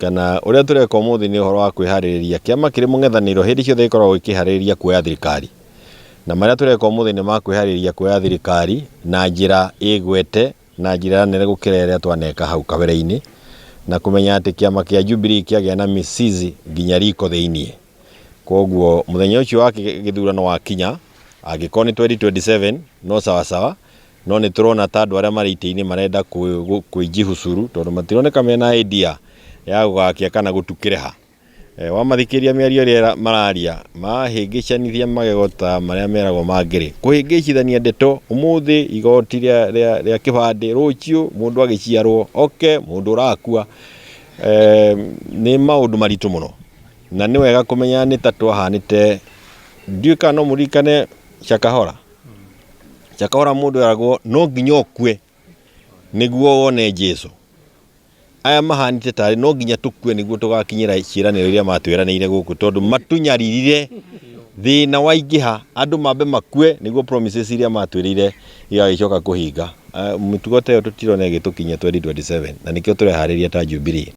kana uria tureka umuthi ni uhoro wa kwihariria kiama kiri mung'ethaniro hindi ciothe ikoragwo ikihariria kuoya thirikari na maria tureka umuthi ni makwihariria kuoya thirikari na njira igwete na njira nene gukira iria twaneka hau kabere-ini na kumenya ati kiama kia Jubilee kiagia na misizi nginya riko thiini koguo muthenya ucio wa githurano wa kinya agiko ni 2027 no sawa sawa no ni turona tandu aria mari ite-ini marenda kuijihusuru tondu matironeka mena idea ya gugakia kana gutukireha wamathikiria miario ria mararia mahingicanithia magegota maria meragwo mangiri kuhingicithania ndeto umuthi igoti ria kibande rucio mundu agiciarwo mundu urakua ni maundu maritu muno na ni wega kumenya ni tatwahanite ndiuka no murikane Chakahora mundu aragwo no nginya okue niguo wone Jesu aya mahanite tari no nginya tukue niguo tugakinyira ciraniro iria matwiranire guku tondu matunyaririre thina waingiha andu mambe makue niguo promises iria matwirire igagicoka kuhinga mitugo tayo tutirone gitukinya 2027 na nikio turehariria ta Jubilee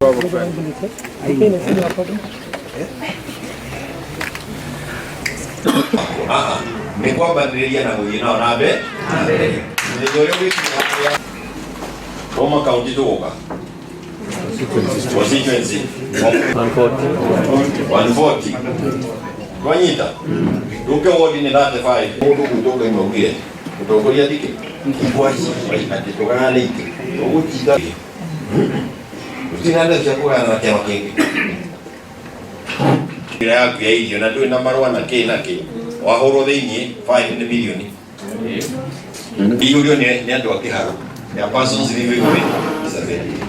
ni kwambariria na guthii nao na mbe Roma County tugoka constituency 140 kwanyita duke wodi ni 35 mundu kutoka imogire kutongoria dike kwashi ati tokana leke uchiga usinanda chakula na kiama kingi ya hiyo na ndio namba 1 na ke wahoro thiini 5 million hiyo ni andu akiharo ya persons living with disability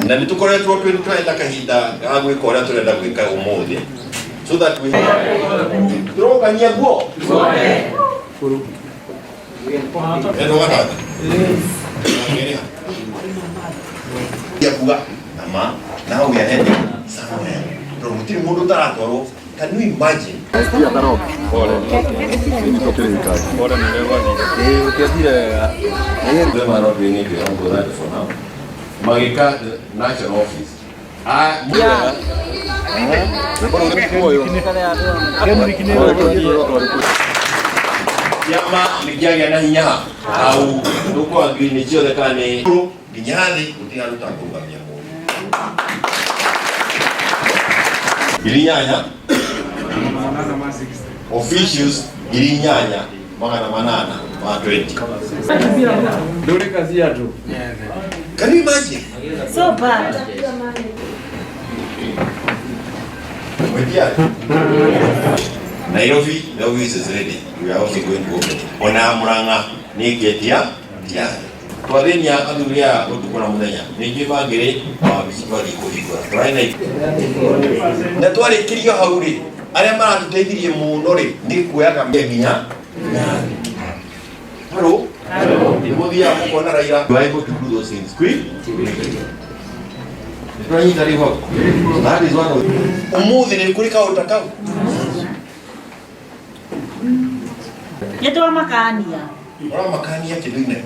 na nitukoretwo twenda kahinda gagwika uria turenda gwika umuthi so that we turogania guo nama now we are heading somewhere promotiri mundu taratoro. Can you imagine? Magika national office. Yama nikiaga na hinya au ndoko agini ciothe kane nginyari utigaruta kugamia mundu ilinyanya officials ilinyanya magana manana ma 20 ndio kazi yatu. Can you imagine? So bad. Nairobi is ready. We are also going to open. Ona Murang'a ni getia ya twathenia athuria utukuna muthenya ni ngibangire wa bicibari kuhingura twaina na twarikirio hau ri aria maratuteithirie muno ri ni kuyaga nginya hello muthia mukona Raila you are able to do those things quick. That is one of umuthi ni kurika utakao yetu wa makania kiduine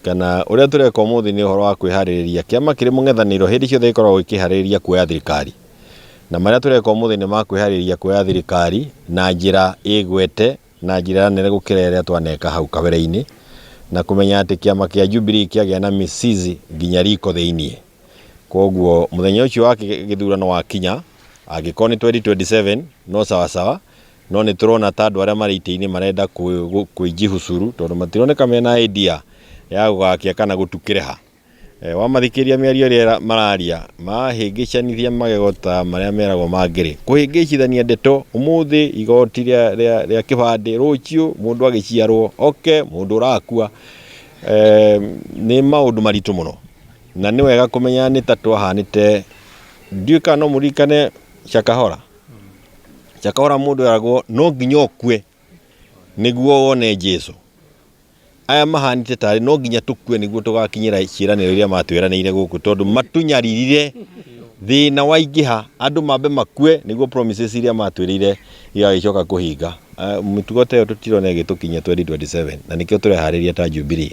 kana uria tureka umuthi ni uhoro wa kwihariria kiama kiri mung'ethaniro hindi ciothe ikoragwo ikihariria kuoya thirikari na maria tureka umuthi ni makwihariria kuoya thirikari na njira igwete na njira nene gukira iria twaneka hau kabere-ini na kumenya ati kiama kia Jubilee kiagia na misizi nginya riko thiini koguo muthenya ucio wa githurano wa kinya agiko ni 2027 no sawa sawa no ni turona tandu aria mari ite-ini marenda kuijihusuru tondu matironeka mena idea ya gugakia kana gutukireha wamathikiria miario ria mararia mahingicanithia magegota maria meragwo mangiri kuhingicithania ndeto umuthi igoti ria kibande rucio mundu agiciarwo mundu urakua ni maundu maritu muno na ni wega kumenya ni tatwahanite ndiuka no murikane Chakahora mundu aragwo no nginya okue niguo wone Jesu aya mahanite tari no nginya tukue niguo tugakinyira ciraniro iria matwiranire guku tondu matunyaririre thina waingiha andu mambe makue niguo promises iria matwirire igagicoka kuhinga mitugo ta ĩyo tũtirona ĩgĩtũkinyia 2027 na nĩkĩo tũreharĩria ta Jubilee.